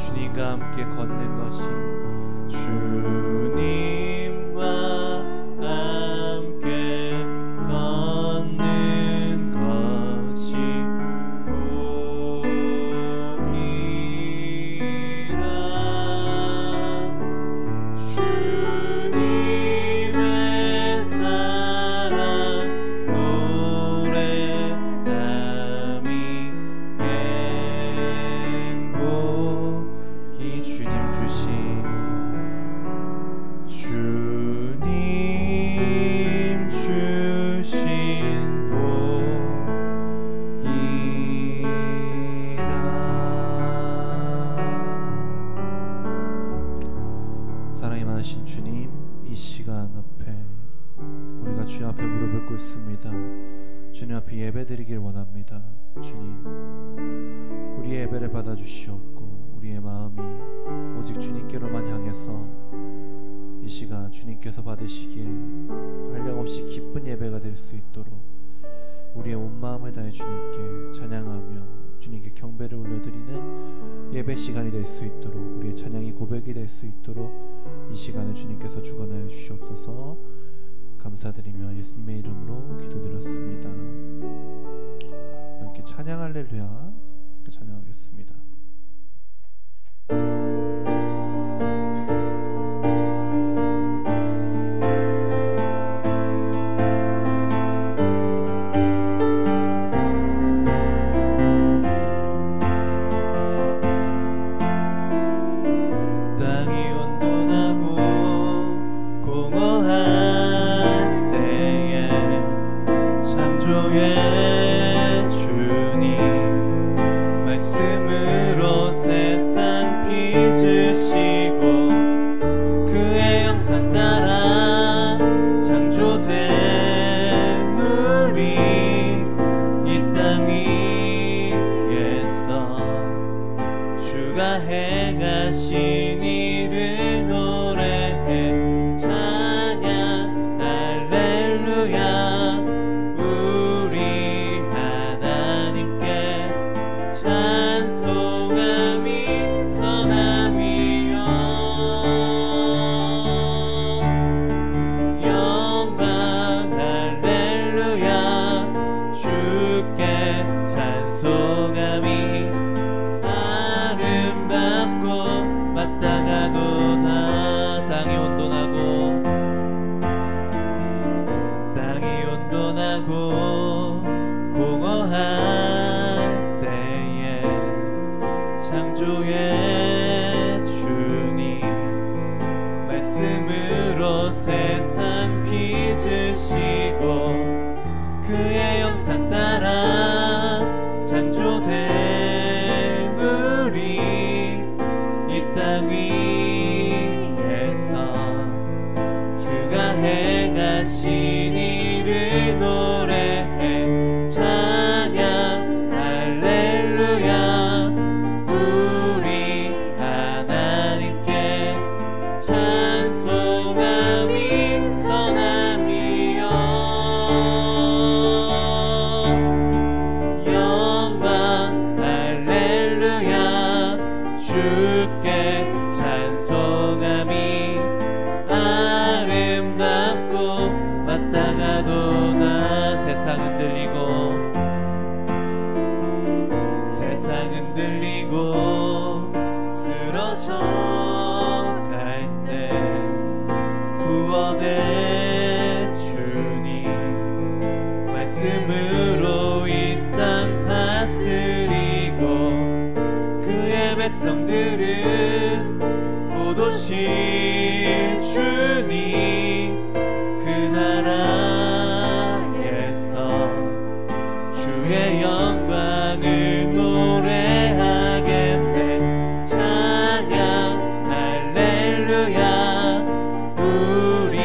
주님과 함께 걷는 것이 주님과 함께 걷는 것이 복이라. 주님의 사랑 노래함이 행복이 주님 주신 복이라. 사랑이 많으신 주님, 이 시간 앞에 우리가 주님 앞에 무릎을 꿇습니다. 주님 앞에 예배드리길 원합니다. 주님, 우리의 예배를 받아주시옵고 우리의 마음이 오직 주님께로만 향해서 이 시간 주님께서 받으시기에 한량없이 기쁜 예배가 될 수 있도록 우리의 온 마음을 다해 주님께 찬양하며 주님께 경배를 올려드리는 예배 시간이 될 수 있도록, 우리의 찬양이 고백이 될 수 있도록 이 시간을 주님께서 주관하여 주시옵소서. 감사드리며 예수님의 이름으로 기도드렸습니다. 함께 찬양 할렐루야 찬양하겠습니다. 땅이 온돈하고 공허한 때에 창조의 주님 말씀으로 세상 빚으시고 그의 형상 따라 창조된 우리 이 땅 위에서 주가 행하신 일을 노래해 찬양 할렐루야. 우리 하나님께 찬송함이 선함이요 영광 할렐루야. 주께 찬송함이 아름답고 마땅하도다. 땅이 온돈하고 공허할 때에 창조의 주님 말씀으로 세상 빚으시고 그의 형상 따라 창조된 우리 이 땅 위에서 주가 행하신 일을 노래해 찬양 할렐루야. 우리 하나님께 찬송함이 선함이요 영광 할렐루야. 주께 찬송함이 아름답고 마땅하도다. 세상 흔들리고 쓰러져 갈 때 구원의 주님 말씀으로 이 땅 다스리고 그의 백성들은 포도실 주님 그 나라에서 주의 영광을 노래하겠네. 찬양 할렐루야. 우리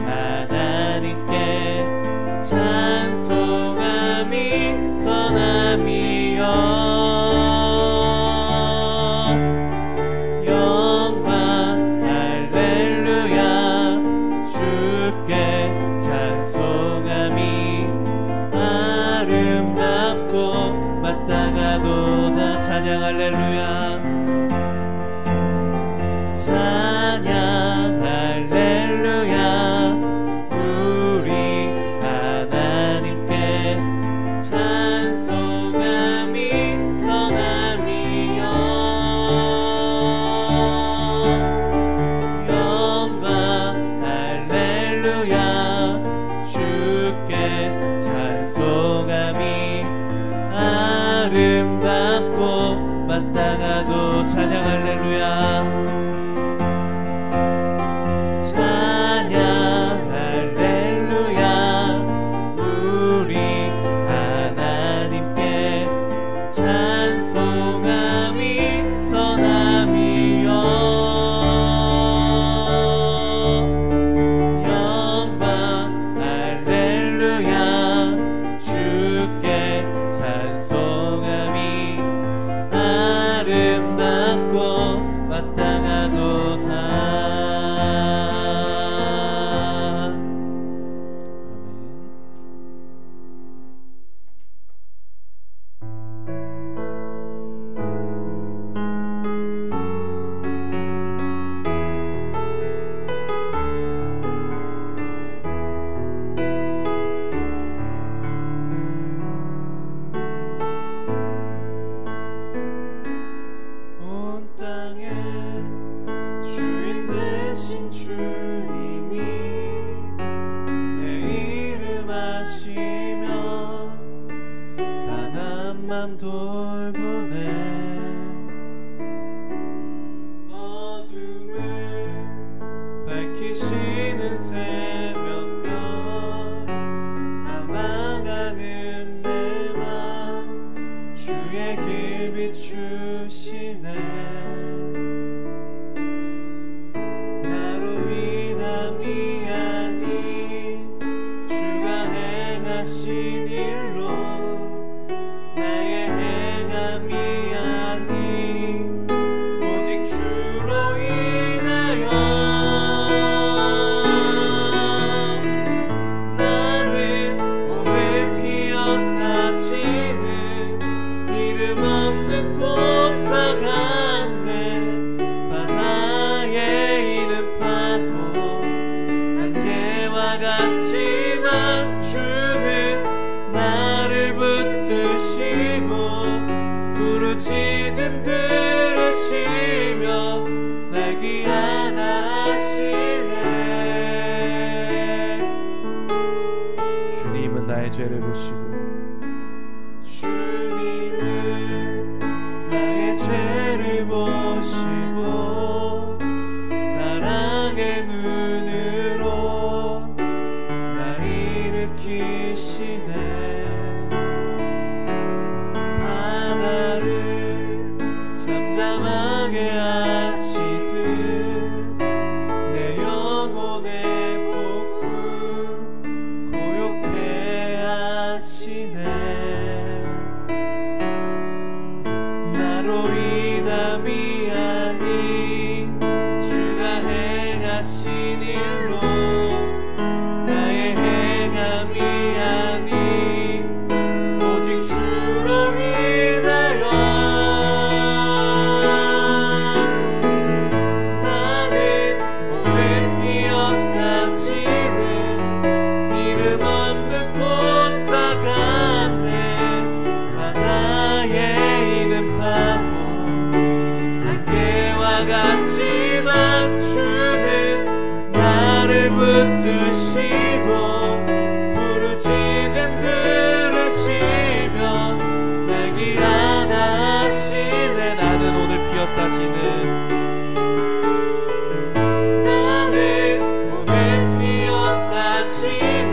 하나님께 찬송함이 선함이요 영광 할렐루야. 죄를 보시고 주님은 나의 죄를 보시고 사랑의 눈으로 날 일으키시네. 바다를 잠잠하게 하시듯 내 영혼의 폭풍 고요케 하시네. 나로 인함이 아닌 주가 행하신 일로 나의 행함이 아닌 오직 주로 인하여 나는 오늘 피었다 지는 이름 없는 꽃과 같네. 바다에 있는 파도 안개와 같지만 주는 나를 붙드시고 부르짖음 들으시며 날 귀하다 하시네. 나는 오늘 피었다 지는 나는 오늘 피었다 지는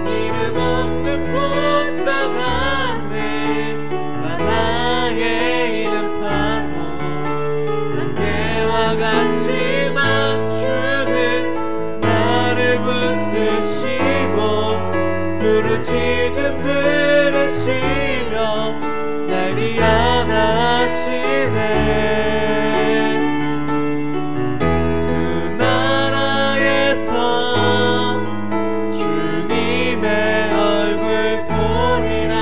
이름 없는 꽃과 같네. 바다에 있는 파도 안개와 같지만 주는 나를 붙드시고 부르짖음 들으시며 날 위하다 하시네. 그 나라에서 주님의 얼굴 보리라.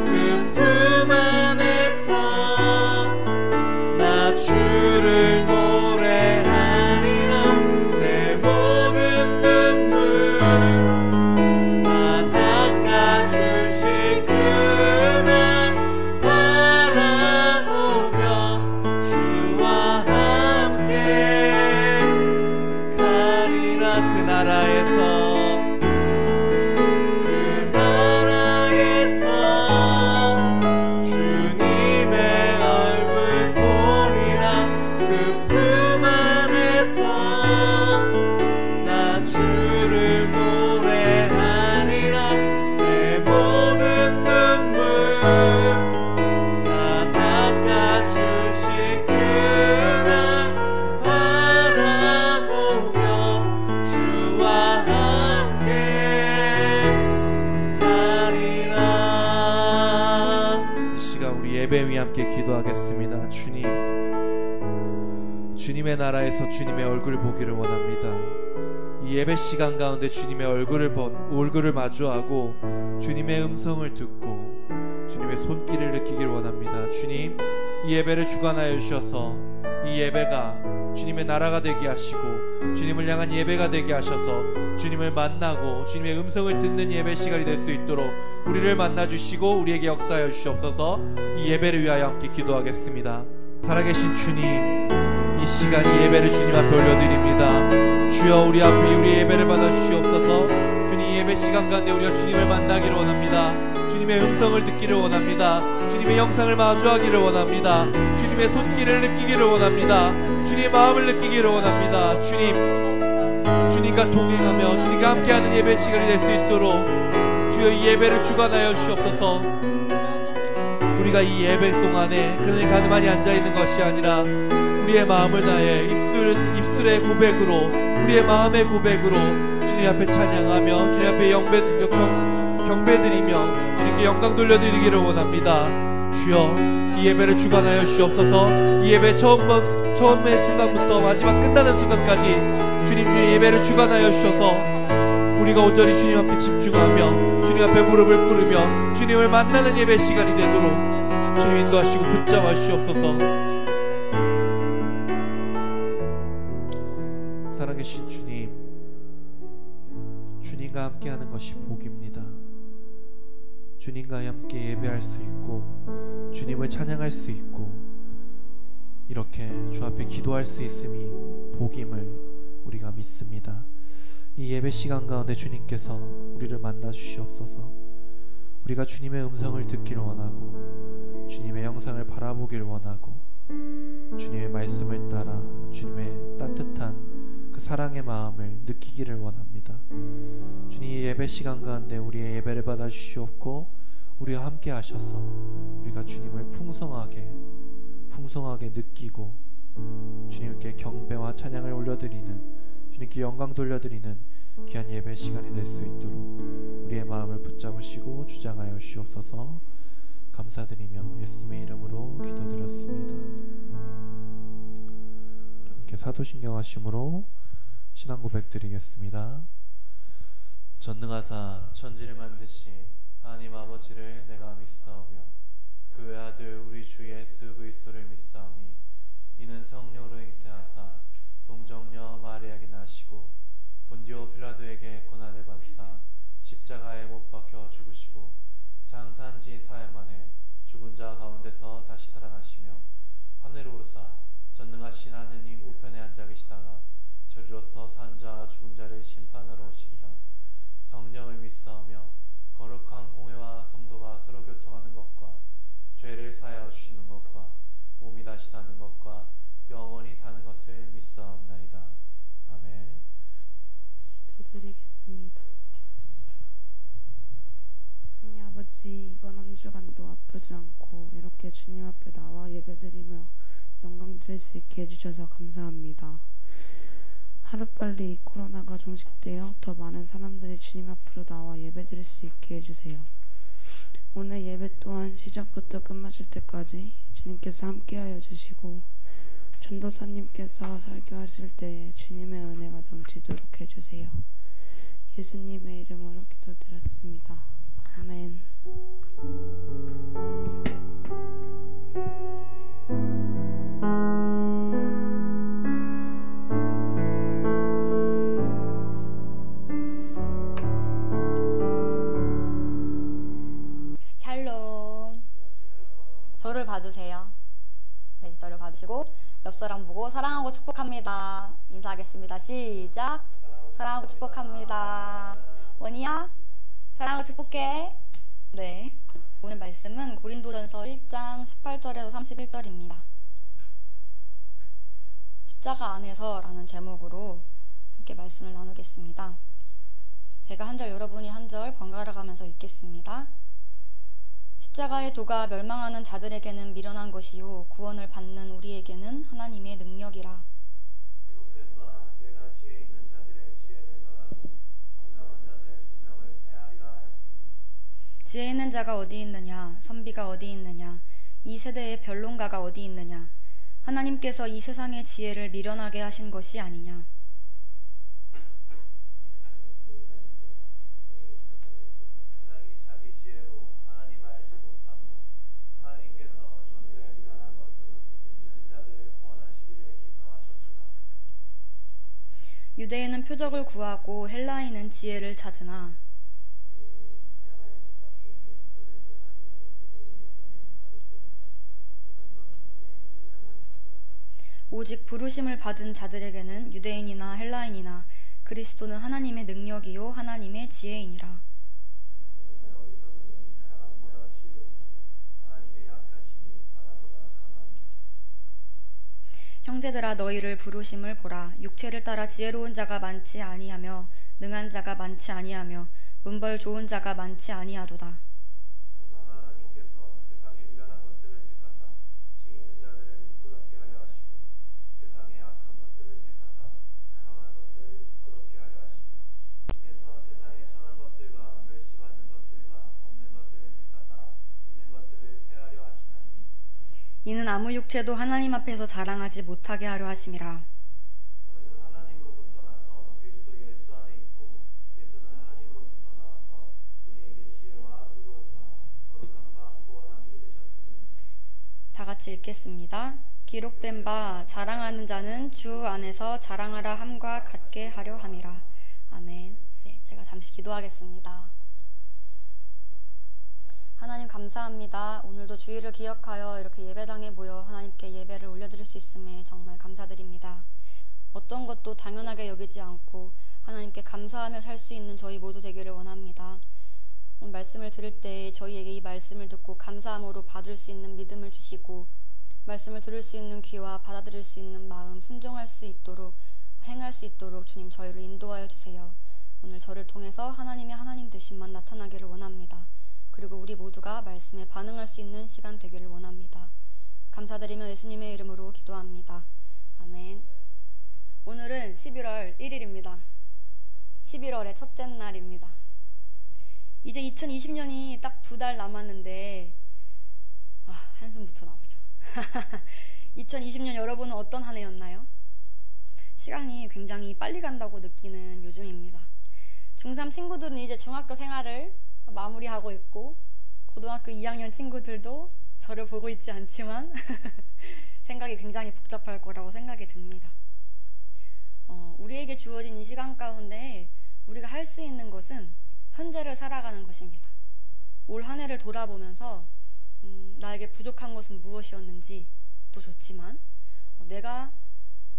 그 품 안에서 나 주를 노래하리라. 내 모든 눈물 다 닦아주실 그날 바라보며 주와 함께 가리라. 그 나라에서 주님의 얼굴 보리라. 그 품 안에서 나 주를 노래하리라. 내 모든 눈물 다 닦아주실 그날 바라보며 주와 함께 가리라. 이 시간 우리 예배 위에 함께 기도하겠습니다. 주님의 나라에서 주님의 얼굴을 보기를 원합니다. 이 예배 시간 가운데 주님의 얼굴을 마주하고 주님의 음성을 듣고 주님의 손길을 느끼기를 원합니다. 주님, 이 예배를 주관하여 주셔서 이 예배가 주님의 나라가 되게 하시고 주님을 향한 예배가 되게 하셔서 주님을 만나고 주님의 음성을 듣는 예배 시간이 될 수 있도록 우리를 만나주시고 우리에게 역사하여 주시옵소서. 이 예배를 위하여 함께 기도하겠습니다. 살아계신 주님, 이 시간 이 예배를 주님 앞에 올려드립니다. 주여, 우리 앞에 우리의 예배를 받아주시옵소서. 주님, 예배 시간 가운데 우리가 주님을 만나기를 원합니다. 주님의 음성을 듣기를 원합니다. 주님의 영상을 마주하기를 원합니다. 주님의 손길을 느끼기를 원합니다. 주님의 마음을 느끼기를 원합니다. 주님과 동행하며 주님과 함께하는 예배 시간이 될 수 있도록 주여 이 예배를 주관하여 주시옵소서. 우리가 이 예배 동안에 그냥 가만히 앉아있는 것이 아니라 우리의 마음을 다해 입술의 고백으로, 우리의 마음의 고백으로 주님 앞에 찬양하며 주님 앞에 경배드리며 주님께 영광 돌려드리기를 원합니다. 주여, 이 예배를 주관하여 주시옵소서. 이 예배 처음의 순간부터 마지막 끝나는 순간까지 주님 예배를 주관하여 주셔서 우리가 온전히 주님 앞에 집중하며 주님 앞에 무릎을 꿇으며 주님을 만나는 예배 시간이 되도록 주님 인도하시고 붙잡아 주시옵소서. 살아계신 주님, 주님과 함께하는 것이 복입니다. 주님과 함께 예배할 수 있고 주님을 찬양할 수 있고 이렇게 주 앞에 기도할 수 있음이 복임을 우리가 믿습니다. 이 예배 시간 가운데 주님께서 우리를 만나 주시옵소서. 우리가 주님의 음성을 듣기를 원하고 주님의 영상을 바라보기를 원하고 주님의 말씀을 따라 주님의 따뜻한 그 사랑의 마음을 느끼기를 원합니다. 주님, 이 예배 시간 가운데 우리의 예배를 받아 주시옵고 우리와 함께 하셔서 우리가 주님을 풍성하게 느끼고 주님께 경배와 찬양을 올려드리는, 주님께 영광 돌려드리는 귀한 예배 시간이 될 수 있도록 우리의 마음을 붙잡으시고 주장하여 주시옵소서. 감사드리며 예수님의 이름으로 기도드렸습니다. 함께 사도신경하심으로 신앙 고백 드리겠습니다. 전능하사 천지를 만드신 하나님 아버지를 내가 믿사오며 그 외아들 우리 주 예수 그리스도를 믿사오니 이는 성령으로 잉태하사 동정녀 마리아에게 나시고 본디오 빌라도에게 고난을 받사 십자가에 못 박혀 죽으시고 장사한 지 사흘 만에 죽은 자 가운데서 다시 살아나시며 하늘로 오르사 전능하신 하느님 우편에 앉아 계시다가 저리로서 산 자와 죽은 자를 심판하러 오시리라. 성령을 믿사오며 거룩한 공회와 성도가 서로 교통하는 것과 죄를 사하여 주시는 것과 몸이 다시 사는 것과 영원히 사는 것을 믿사옵나이다. 아멘. 기도드리겠습니다. 하나님 아버지, 이번 한 주간도 아프지 않고 이렇게 주님 앞에 나와 예배드리며 영광 드릴 수 있게 해주셔서 감사합니다. 하루빨리 코로나가 종식되어 더 많은 사람들이 주님 앞으로 나와 예배드릴 수 있게 해주세요. 오늘 예배 또한 시작부터 끝마칠 때까지 주님께서 함께하여 주시고 전도사님께서 설교하실 때에 주님의 은혜가 넘치도록 해주세요. 예수님의 이름으로 기도드렸습니다. 아멘. 샬롬. 저를 봐주세요. 네, 저를 봐주시고 옆 사람 보고 사랑하고 축복합니다. 인사하겠습니다. 시작. 사랑하고 축복합니다. 원이야, 사랑하고 축복해. 네, 오늘 말씀은 고린도전서 1장 18절에서 31절입니다. 십자가 안에서 라는 제목으로 함께 말씀을 나누겠습니다. 제가 한 절, 여러분이 한 절 번갈아 가면서 읽겠습니다. 십자가의 도가 멸망하는 자들에게는 미련한 것이요 구원을 받는 우리에게는 하나님의 능력이라. 기록된 바 내가 지혜 있는 자들의 지혜를 멸하고 총명한 자들의 총명을 폐하리라 했으니. 지혜 있는 자가 어디 있느냐, 선비가 어디 있느냐, 이 세대의 변론가가 어디 있느냐. 하나님께서 이 세상의 지혜를 미련하게 하신 것이 아니냐. 세상이 자기 지혜로 하나님을 알지 못함으로 하나님께서 전도에 미련한 것으로 믿는 자들을 구원하시기를 기뻐하셨도다. 유대인은 표적을 구하고 헬라인은 지혜를 찾으나 오직 부르심을 받은 자들에게는 유대인이나 헬라인이나 그리스도는 하나님의 능력이요 하나님의 지혜이니라. 형제들아, 너희를 부르심을 보라. 육체를 따라 지혜로운 자가 많지 아니하며 능한 자가 많지 아니하며 문벌 좋은 자가 많지 아니하도다. 하나님께서 세상의 미련한 것들을 택하사 지혜 있는 자들을 부끄럽게 하려 하시고 세상의 악한 것들을 택하사 강한 것들을 부끄럽게 하려 하시니라. 하나님께서 세상의 천한 것들과 멸시받는 것들과 없는 것들을 택하사 있는 것들을 폐하려 하시나니 이는 아무 육체도 하나님 앞에서 자랑하지 못하게 하려 하심이라. 너희는 하나님으로부터 나서 그리스도 예수 안에 있고 예수는 하나님으로부터 나와서 우리에게 지혜와 의로움과 거룩함과 구원함이 되셨으니. 다 같이 읽겠습니다. 기록된 바 자랑하는 자는 주 안에서 자랑하라 함과 같게 하려 함이라. 아멘. 네, 제가 잠시 기도하겠습니다. 하나님 감사합니다. 오늘도 주일을 기억하여 이렇게 예배당에 모여 하나님께 예배를 올려드릴 수 있음에 정말 감사드립니다. 어떤 것도 당연하게 여기지 않고 하나님께 감사하며 살 수 있는 저희 모두 되기를 원합니다. 오늘 말씀을 들을 때 저희에게 이 말씀을 듣고 감사함으로 받을 수 있는 믿음을 주시고 말씀을 들을 수 있는 귀와 받아들일 수 있는 마음, 순종할 수 있도록 행할 수 있도록 주님 저희를 인도하여 주세요. 오늘 저를 통해서 하나님의 하나님 되심만 나타나기를 원합니다. 그리고 우리 모두가 말씀에 반응할 수 있는 시간 되기를 원합니다. 감사드리며 예수님의 이름으로 기도합니다. 아멘. 오늘은 11월 1일입니다. 11월의 첫째 날입니다. 이제 2020년이 딱 2달 남았는데 한숨부터 나오죠. 2020년 여러분은 어떤 한 해였나요? 시간이 굉장히 빨리 간다고 느끼는 요즘입니다. 중3 친구들은 이제 중학교 생활을 마무리하고 있고 고등학교 2학년 친구들도 저를 보고 있지 않지만 생각이 굉장히 복잡할 거라고 생각이 듭니다. 우리에게 주어진 이 시간 가운데 우리가 할 수 있는 것은 현재를 살아가는 것입니다. 올 한 해를 돌아보면서 나에게 부족한 것은 무엇이었는지도 좋지만 내가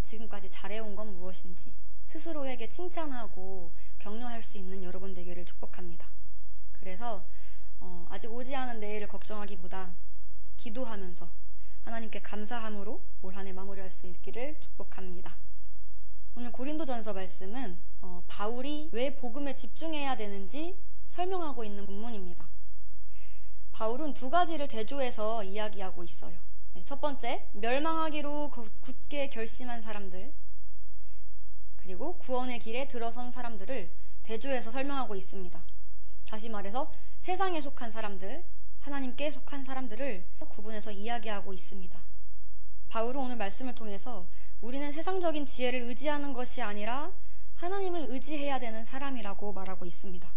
지금까지 잘해온 건 무엇인지 스스로에게 칭찬하고 격려할 수 있는 여러분 되기를 축복합니다. 그래서 아직 오지 않은 내일을 걱정하기보다 기도하면서 하나님께 감사함으로 올 한 해 마무리할 수 있기를 축복합니다. 오늘 고린도전서 말씀은 바울이 왜 복음에 집중해야 되는지 설명하고 있는 본문입니다. 바울은 두 가지를 대조해서 이야기하고 있어요. 첫 번째, 멸망하기로 굳게 결심한 사람들, 그리고 구원의 길에 들어선 사람들을 대조해서 설명하고 있습니다. 다시 말해서 세상에 속한 사람들, 하나님께 속한 사람들을 구분해서 이야기하고 있습니다. 바울은 오늘 말씀을 통해서 우리는 세상적인 지혜를 의지하는 것이 아니라 하나님을 의지해야 되는 사람이라고 말하고 있습니다.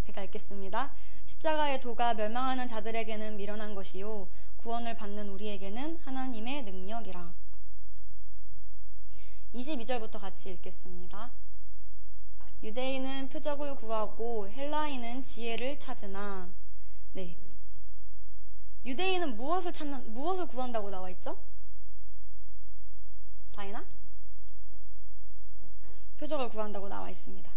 제가 읽겠습니다. 십자가의 도가 멸망하는 자들에게는 미련한 것이요 구원을 받는 우리에게는 하나님의 능력이라. 22절부터 같이 읽겠습니다. 유대인은 표적을 구하고 헬라인은 지혜를 찾으나. 네. 유대인은 무엇을 구한다고 나와 있죠? 다이나? 표적을 구한다고 나와 있습니다.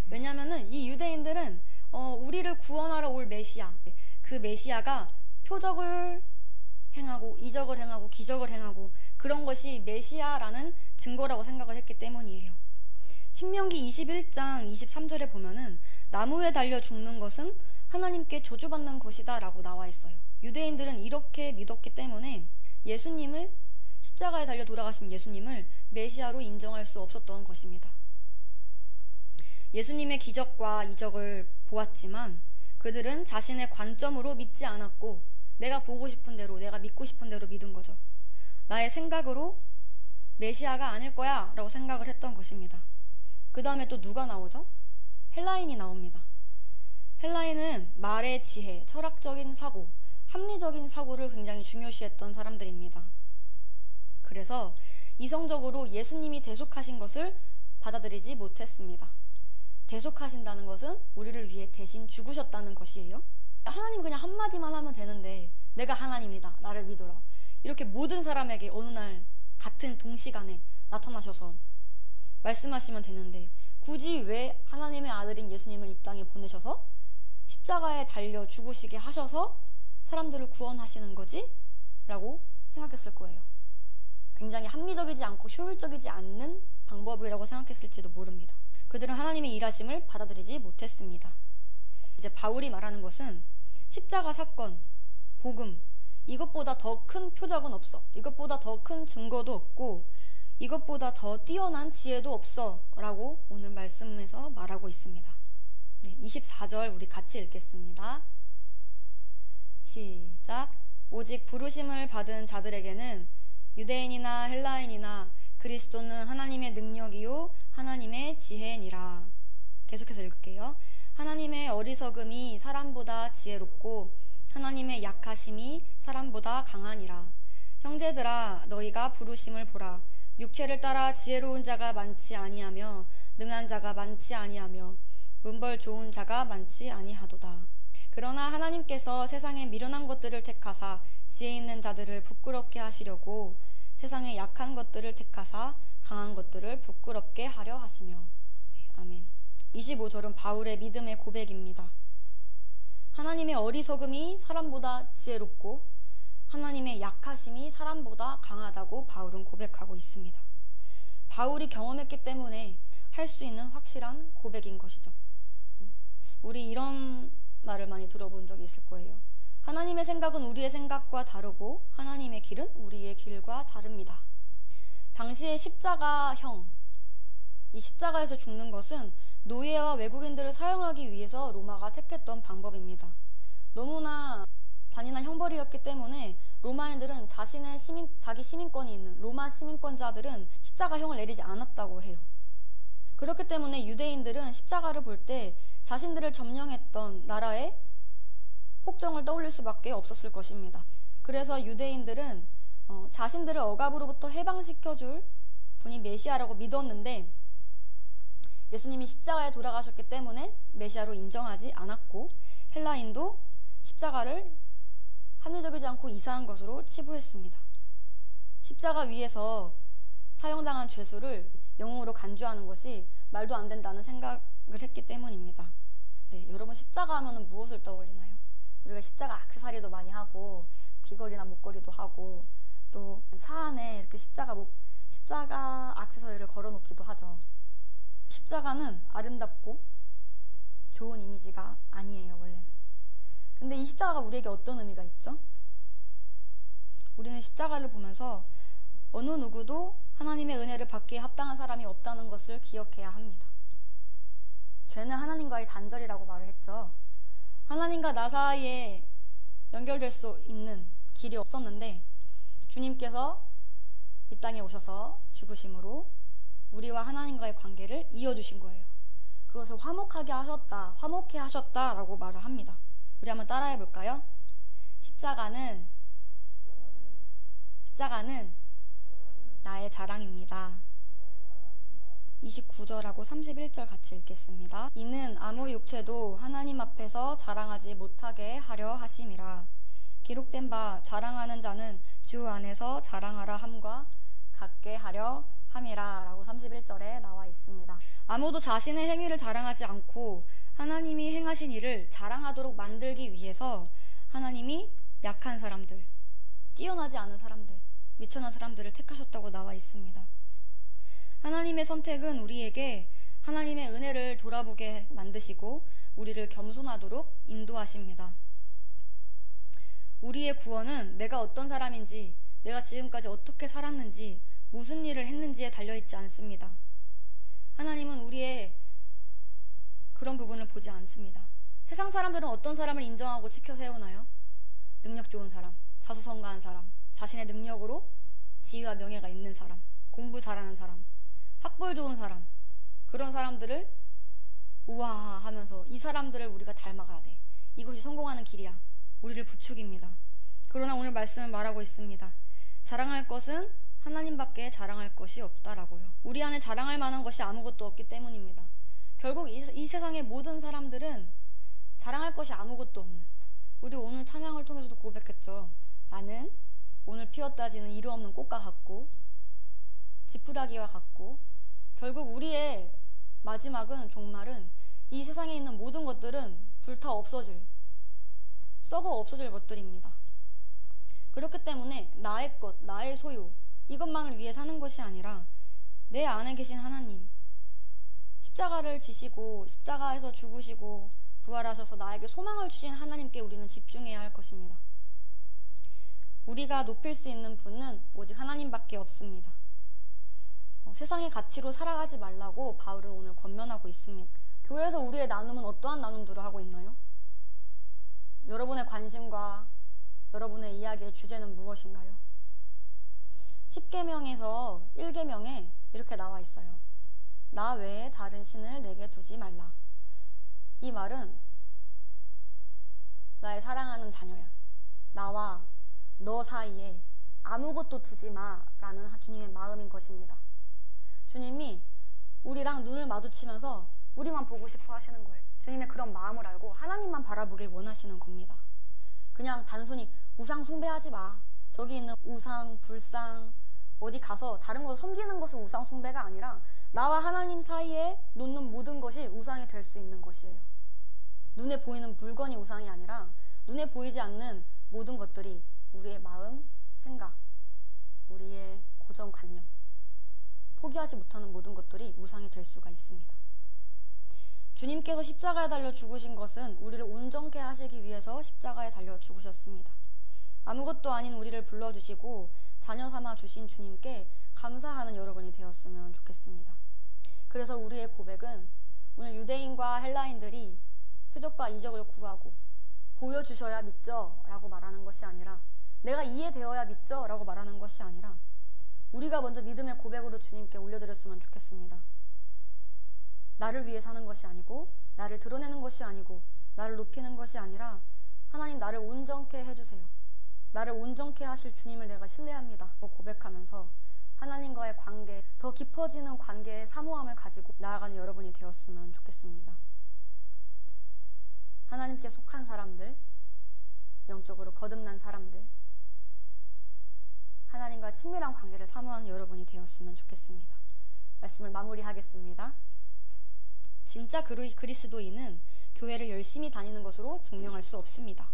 왜냐하면은 이 유대인들은 우리를 구원하러 올 메시아, 그 메시아가 표적을 행하고 이적을 행하고 기적을 행하고 그런 것이 메시아라는 증거라고 생각을 했기 때문이에요. 신명기 21장 23절에 보면은 나무에 달려 죽는 것은 하나님께 저주받는 것이다 라고 나와 있어요. 유대인들은 이렇게 믿었기 때문에 예수님을, 십자가에 달려 돌아가신 예수님을 메시아로 인정할 수 없었던 것입니다. 예수님의 기적과 이적을 보았지만 그들은 자신의 관점으로 믿지 않았고 내가 보고 싶은 대로, 내가 믿고 싶은 대로 믿은 거죠. 나의 생각으로 메시아가 아닐 거야 라고 생각을 했던 것입니다. 그 다음에 또 누가 나오죠? 헬라인이 나옵니다. 헬라인은 말의 지혜, 철학적인 사고, 합리적인 사고를 굉장히 중요시했던 사람들입니다. 그래서 이성적으로 예수님이 대속하신 것을 받아들이지 못했습니다. 대속하신다는 것은 우리를 위해 대신 죽으셨다는 것이에요. 하나님 그냥 한마디만 하면 되는데 내가 하나님이다, 나를 믿어라, 이렇게 모든 사람에게 어느 날 같은 동시간에 나타나셔서 말씀하시면 되는데 굳이 왜 하나님의 아들인 예수님을 이 땅에 보내셔서 십자가에 달려 죽으시게 하셔서 사람들을 구원하시는 거지? 라고 생각했을 거예요. 굉장히 합리적이지 않고 효율적이지 않는 방법이라고 생각했을지도 모릅니다. 그들은 하나님의 일하심을 받아들이지 못했습니다. 이제 바울이 말하는 것은 십자가 사건, 복음, 이것보다 더 큰 표적은 없어, 이것보다 더 큰 증거도 없고 이것보다 더 뛰어난 지혜도 없어 라고 오늘 말씀에서 말하고 있습니다. 네, 24절 우리 같이 읽겠습니다. 시작. 오직 부르심을 받은 자들에게는 유대인이나 헬라인이나 그리스도는 하나님의 능력이요 하나님의 지혜니라. 계속해서 읽을게요. 하나님의 어리석음이 사람보다 지혜롭고 하나님의 약하심이 사람보다 강하니라. 형제들아, 너희가 부르심을 보라. 육체를 따라 지혜로운 자가 많지 아니하며 능한 자가 많지 아니하며 문벌 좋은 자가 많지 아니하도다. 그러나 하나님께서 세상의 미련한 것들을 택하사 지혜 있는 자들을 부끄럽게 하시려고 세상의 약한 것들을 택하사 강한 것들을 부끄럽게 하려 하시며. 네, 아멘. 25절은 바울의 믿음의 고백입니다. 하나님의 어리석음이 사람보다 지혜롭고 하나님의 약하심이 사람보다 강하다고 바울은 고백하고 있습니다. 바울이 경험했기 때문에 할 수 있는 확실한 고백인 것이죠. 우리 이런 말을 많이 들어본 적이 있을 거예요. 하나님의 생각은 우리의 생각과 다르고 하나님의 길은 우리의 길과 다릅니다. 당시의 십자가형, 이 십자가에서 죽는 것은 노예와 외국인들을 사용하기 위해서 로마가 택했던 방법입니다. 너무나 잔인한 형벌이었기 때문에 로마인들은 자기 시민권이 있는 로마 시민권자들은 십자가형을 내리지 않았다고 해요. 그렇기 때문에 유대인들은 십자가를 볼 때 자신들을 점령했던 나라의 폭정을 떠올릴 수밖에 없었을 것입니다. 그래서 유대인들은 자신들을 억압으로부터 해방시켜줄 분이 메시아라고 믿었는데 예수님이 십자가에 돌아가셨기 때문에 메시아로 인정하지 않았고 헬라인도 십자가를 합리적이지 않고 이상한 것으로 치부했습니다. 십자가 위에서 사형당한 죄수를 영웅으로 간주하는 것이 말도 안 된다는 생각을 했기 때문입니다. 네, 여러분 십자가 하면 무엇을 떠올리나요? 우리가 십자가 액세서리도 많이 하고 귀걸이나 목걸이도 하고 또 차 안에 이렇게 십자가 액세서리를 걸어놓기도 하죠. 십자가는 아름답고 좋은 이미지가 아니에요, 원래는. 근데 이 십자가가 우리에게 어떤 의미가 있죠? 우리는 십자가를 보면서 어느 누구도 하나님의 은혜를 받기에 합당한 사람이 없다는 것을 기억해야 합니다. 죄는 하나님과의 단절이라고 말을 했죠. 하나님과 나 사이에 연결될 수 있는 길이 없었는데 주님께서 이 땅에 오셔서 죽으심으로 우리와 하나님과의 관계를 이어주신 거예요. 그것을 화목하게 하셨다, 화목해 하셨다라고 말을 합니다. 우리 한번 따라해 볼까요? 십자가는 나의 자랑입니다. 29절하고 31절 같이 읽겠습니다. 이는 아무 육체도 하나님 앞에서 자랑하지 못하게 하려 하심이라. 기록된 바 자랑하는 자는 주 안에서 자랑하라 함과 같게 하려 함이라 라고 31절에 나와 있습니다. 아무도 자신의 행위를 자랑하지 않고 하나님이 행하신 일을 자랑하도록 만들기 위해서 하나님이 약한 사람들, 뛰어나지 않은 사람들, 미천한 사람들을 택하셨다고 나와 있습니다. 하나님의 선택은 우리에게 하나님의 은혜를 돌아보게 만드시고 우리를 겸손하도록 인도하십니다. 우리의 구원은 내가 어떤 사람인지, 내가 지금까지 어떻게 살았는지, 무슨 일을 했는지에 달려있지 않습니다. 하나님은 우리의 그런 부분을 보지 않습니다. 세상 사람들은 어떤 사람을 인정하고 지켜 세우나요? 능력 좋은 사람, 자수성가한 사람, 자신의 능력으로 지위와 명예가 있는 사람, 공부 잘하는 사람, 학벌 좋은 사람, 그런 사람들을 우아하면서 이 사람들을 우리가 닮아가야 돼. 이것이 성공하는 길이야. 우리를 부추깁니다. 그러나 오늘 말씀은 말하고 있습니다. 자랑할 것은 하나님밖에 자랑할 것이 없다라고요. 우리 안에 자랑할 만한 것이 아무것도 없기 때문입니다. 결국 이 세상의 모든 사람들은 자랑할 것이 아무것도 없는, 우리 오늘 찬양을 통해서도 고백했죠. 나는 오늘 피었다지는 이루 없는 꽃과 같고 지푸라기와 같고, 결국 우리의 마지막은, 종말은 이 세상에 있는 모든 것들은 불타 없어질, 썩어 없어질 것들입니다. 그렇기 때문에 나의 것, 나의 소유, 이것만을 위해 사는 것이 아니라 내 안에 계신 하나님, 십자가를 지시고 십자가에서 죽으시고 부활하셔서 나에게 소망을 주신 하나님께 우리는 집중해야 할 것입니다. 우리가 높일 수 있는 분은 오직 하나님밖에 없습니다. 세상의 가치로 살아가지 말라고 바울은 오늘 권면하고 있습니다. 교회에서 우리의 나눔은 어떠한 나눔들을 하고 있나요? 여러분의 관심과 여러분의 이야기의 주제는 무엇인가요? 10계명에서 1계명에 이렇게 나와 있어요. 나 외에 다른 신을 내게 두지 말라. 이 말은 나의 사랑하는 자녀야, 나와 너 사이에 아무것도 두지 마라는 주님의 마음인 것입니다. 주님이 우리랑 눈을 마주치면서 우리만 보고 싶어 하시는 거예요. 주님의 그런 마음을 알고 하나님만 바라보길 원하시는 겁니다. 그냥 단순히 우상 숭배하지 마, 저기 있는 우상, 불상, 어디 가서 다른 거 섬기는 것은 우상 숭배가 아니라 나와 하나님 사이에 놓는 모든 것이 우상이 될 수 있는 것이에요. 눈에 보이는 물건이 우상이 아니라 눈에 보이지 않는 모든 것들이 우리의 마음, 생각, 우리의 고정관념, 포기하지 못하는 모든 것들이 우상이 될 수가 있습니다. 주님께서 십자가에 달려 죽으신 것은 우리를 온전케 하시기 위해서 십자가에 달려 죽으셨습니다. 아무것도 아닌 우리를 불러주시고 자녀 삼아 주신 주님께 감사하는 여러분이 되었으면 좋겠습니다. 그래서 우리의 고백은 오늘 유대인과 헬라인들이 표적과 이적을 구하고 보여주셔야 믿죠 라고 말하는 것이 아니라, 내가 이해되어야 믿죠 라고 말하는 것이 아니라, 우리가 먼저 믿음의 고백으로 주님께 올려드렸으면 좋겠습니다. 나를 위해 사는 것이 아니고, 나를 드러내는 것이 아니고, 나를 높이는 것이 아니라, 하나님 나를 온전케 해주세요, 나를 온전케 하실 주님을 내가 신뢰합니다 고백하면서 하나님과의 관계, 더 깊어지는 관계의 사모함을 가지고 나아가는 여러분이 되었으면 좋겠습니다. 하나님께 속한 사람들, 영적으로 거듭난 사람들, 하나님과 친밀한 관계를 사모하는 여러분이 되었으면 좋겠습니다. 말씀을 마무리하겠습니다. 진짜 그리스도인은 교회를 열심히 다니는 것으로 증명할 수 없습니다.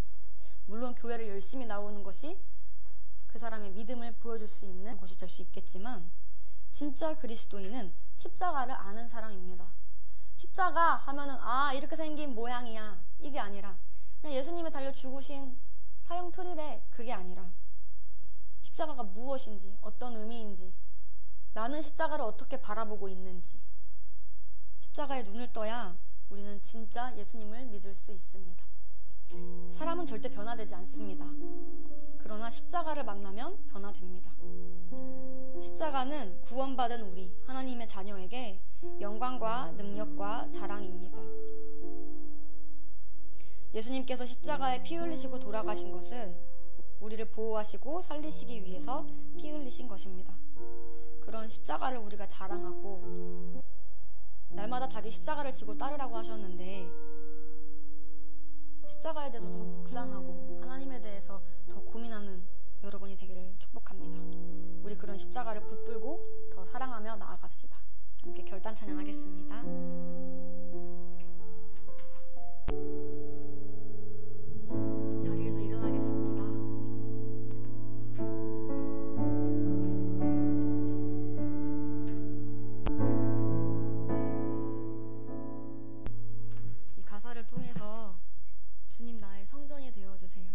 물론 교회를 열심히 나오는 것이 그 사람의 믿음을 보여줄 수 있는 것이 될 수 있겠지만, 진짜 그리스도인은 십자가를 아는 사람입니다. 십자가 하면은 이렇게 생긴 모양이야, 이게 아니라 그냥 예수님이 달려 죽으신 사형 틀이래, 그게 아니라 십자가가 무엇인지, 어떤 의미인지, 나는 십자가를 어떻게 바라보고 있는지, 십자가에 눈을 떠야 우리는 진짜 예수님을 믿을 수 있습니다. 사람은 절대 변화되지 않습니다. 그러나 십자가를 만나면 변화됩니다. 십자가는 구원받은 우리 하나님의 자녀에게 영광과 능력과 자랑입니다. 예수님께서 십자가에 피 흘리시고 돌아가신 것은 우리를 보호하시고 살리시기 위해서 피 흘리신 것입니다. 그런 십자가를 우리가 자랑하고, 날마다 자기 십자가를 지고 따르라고 하셨는데, 십자가에 대해서 더 묵상하고 하나님에 대해서 더 고민하는 여러분이 되기를 축복합니다. 우리 그런 십자가를 붙들고 더 사랑하며 나아갑시다. 함께 결단 찬양하겠습니다. 자리에서 일어나겠습니다. 이 가사를 통해서 주님 나의 성전이 되어주세요,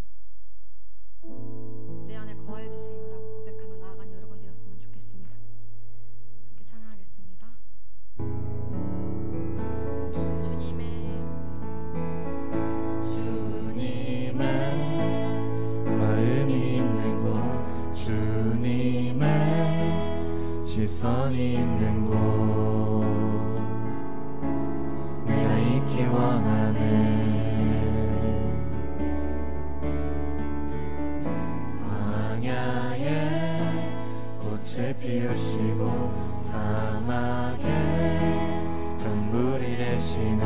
내 안에 거해주세요 라고 고백하며 나아가는 여러분 되었으면 좋겠습니다. 함께 찬양하겠습니다. 주님의 마음이 있는 곳, 주님의 시선이 있는 곳, 내가 있기 원하네. 꽃을 피우시고 사막에 강물이 되시네.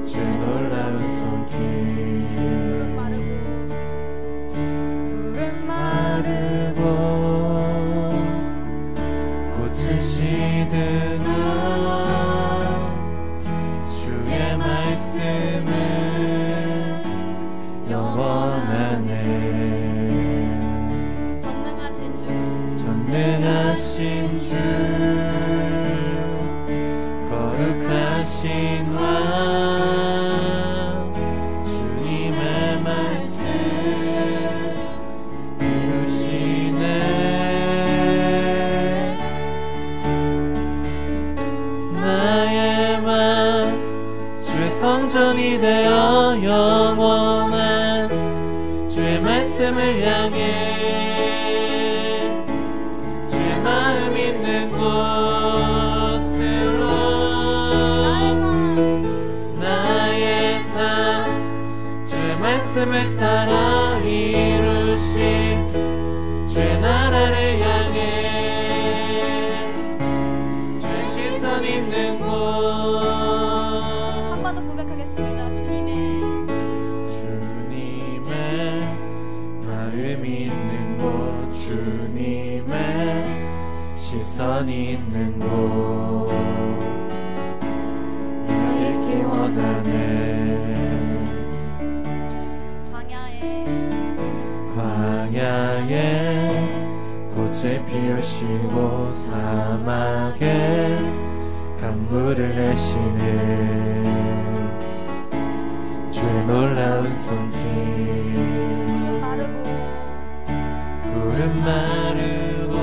주 놀라운 손길, 푸른 마르고 꽃은 시드나 주의 말씀은 영원하네. 전능하신 주, 거룩하신 왕, 주님의 말씀 이루시네. 나의 맘 주의 성전이 되어 영원한 주의 말씀을 향해 마음 있는 곳으로 나의 삶 주의 말씀을 따라 이루신 주의 나라를 향해 주의 시선 있는 곳. 한 번 더 고백하겠습니다. 주님의 마음이 있는 곳, 주님의 시선이 있는 곳, 내가 이렇게 원하네. 광야에 꽃을 피우시고 사막에 강물을 내시는 주의 놀라운 손길. 푸른 마르고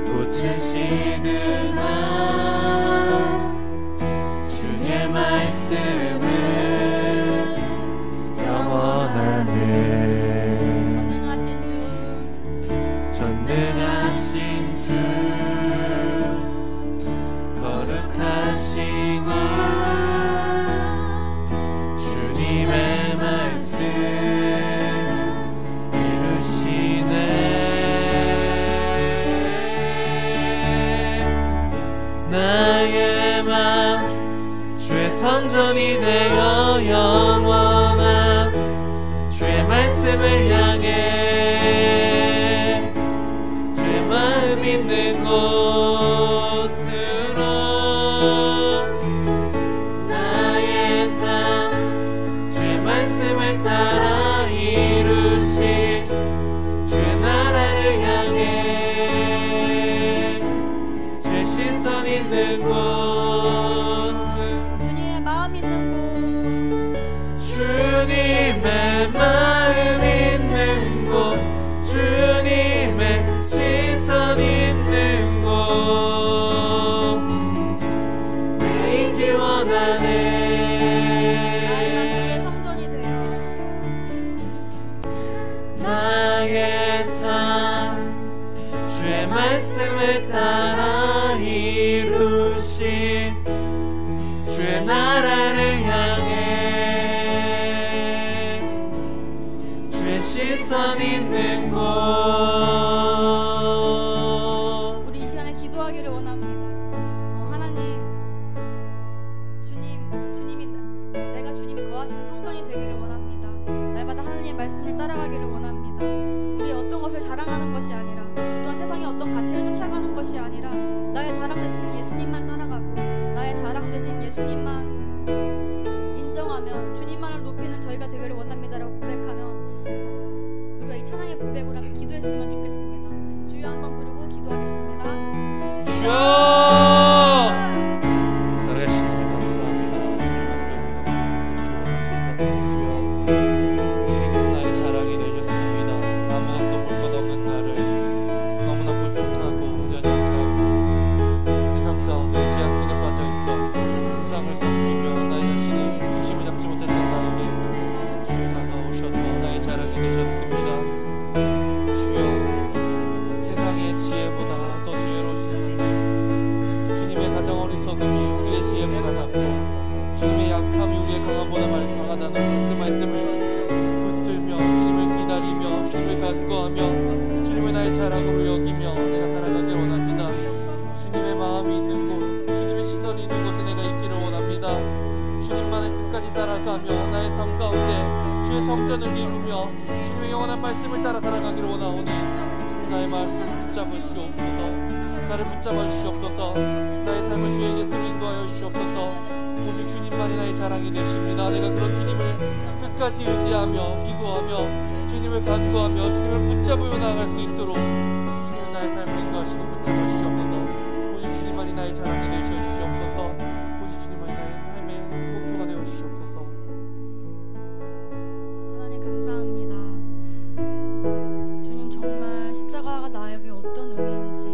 꽃은 시드나 주의 말씀은 영원하네. 전능하신 주 거룩하시니 주님의 말씀 이루시네. 나의 맘 주의 성전이 되어 영원한 주의 말씀을 향해 주의 마음 있는 곳으로 나의 삶 주의 말씀을 따라 이루신 주의 나라를 향해 주의 시선 있는 곳 주님의 마음 있는 곳 주님의 마음 있는 곳 주님의 시선 있는 곳 내가 있기 원하네. 나의 성전이 되어 나의 삶 주의 말씀을 따라 이루신 주의 나라를 향해 주의 시선 있는 곳. 우리 이 시간에 기도하기를 원합니다. 하나님, 내가 주님이 거하시는 성전이 되기를 원합니다. 날마다 하나님의 말씀을 따라가기를 원합니다. 우리 어떤 것을 자랑하는 것이 아니라 또한 세상의 어떤 가치를 쫓아가는 것이 아니라 나의 자랑 대신 예수님만 따라가고 나의 자랑 대신 예수님만 인정하며 주님만을 높이는 저희가 되기를 원합니다라고 고백하며 우리가 이 찬양의 고백으로 함께 기도했으면 좋겠습니다. 주여 한번 부르고 기도하겠습니다. 주여 살아계신 주님 감사합니다. 주님 주님께서 나의 자랑이 되셨습니다. 아무나 또 볼 것 없는 나를 너무나 부족하고 연약하고 세상 가운데 제약국에 빠져있던 세상을 썩이며 나의 자신이 중심을 잡지 못했던 나에게 주님 다가오셔서 나의 자랑이 되셨습니다. 주여 세상의 지혜보다 더 지혜로우신 주님, 주님의 가장 어리석음이 우리의 지혜보다 낫고 주님의 약함이 우리의 강함보다 강하다는 그 말씀을 붙들며 주님을 기다리며 주님을 간구하며 주님을 나의 자랑으로 여기며 내가 살아가길 원합니다. 주님의 마음이 있는 곳, 주님의 시선이 있는 곳에 내가 있기를 원합니다. 주님만을 끝까지 따라가며 나의 삶 가운데 주의 성전을 이루며 주님의 영원한 말씀을 따라 살아가기를 원하오니 나의 말씀을 붙잡으시옵소서. 나를 붙잡아 주시옵소서. 나의 삶을 주에게 인도하여 주시옵소서. 오직 주님만이 나의 자랑이 되십니다. 내가 그런 주님을 끝까지 의지하며 기도하며 주님을 간구하며 주님을 붙잡으며 나아갈 수 있도록 주님 나의 삶을 인도하시고 붙잡아 주시옵소서. 오직 주님만이 나의 자랑이 되어 주시옵소서. 오직 주님만이 나의 삶의 목표가 되어 주시옵소서. 하나님 감사합니다. 주님 정말 십자가가 나에게 어떤 의미인지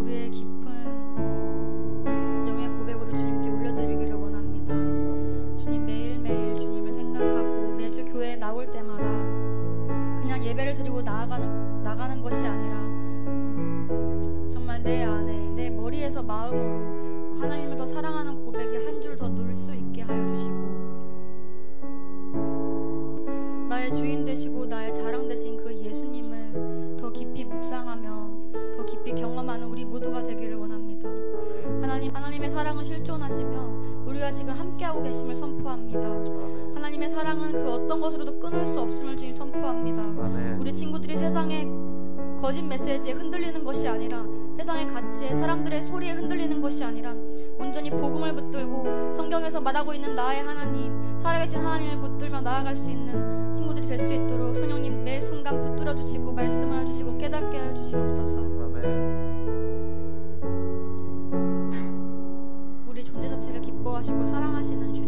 우리의 깊은 영의 고백으로 주님께 올려드리기를 원합니다. 주님 매일매일 주님을 생각하고 매주 교회에 나올 때마다 그냥 예배를 드리고 나가는 것이 아니라 정말 내 안에 내 머리에서 마음으로 하나님을 더 사랑하는 고백이 한 줄 더 늘 수 있게 하여 주시고 나의 주인 되시고 나의 자랑 되신 그 예수님을 더 깊이 묵상하며 더 깊이 경험하는 우리 모두가 되기를 원합니다. 하나님의 사랑은 실존하시며 우리가 지금 함께하고 계심을 선포합니다. 하나님의 사랑은 그 어떤 것으로도 끊을 수 없음을 주님 선포합니다. 우리 친구들이 세상의 거짓 메시지에 흔들리는 것이 아니라 세상의 가치에 사람들의 소리에 흔들리는 것이 아니라 온전히 복음을 붙들고 성경에서 말하고 있는 나의 하나님, 살아계신 하나님을 붙들며 나아갈 수 있는 친구들이 될 수 있도록 성령님 매 순간 붙들어 주시고 말씀을 주시고 깨닫게 하여 주시옵소서. 아멘. 우리 존재 자체를 기뻐하시고 사랑하시는 주님,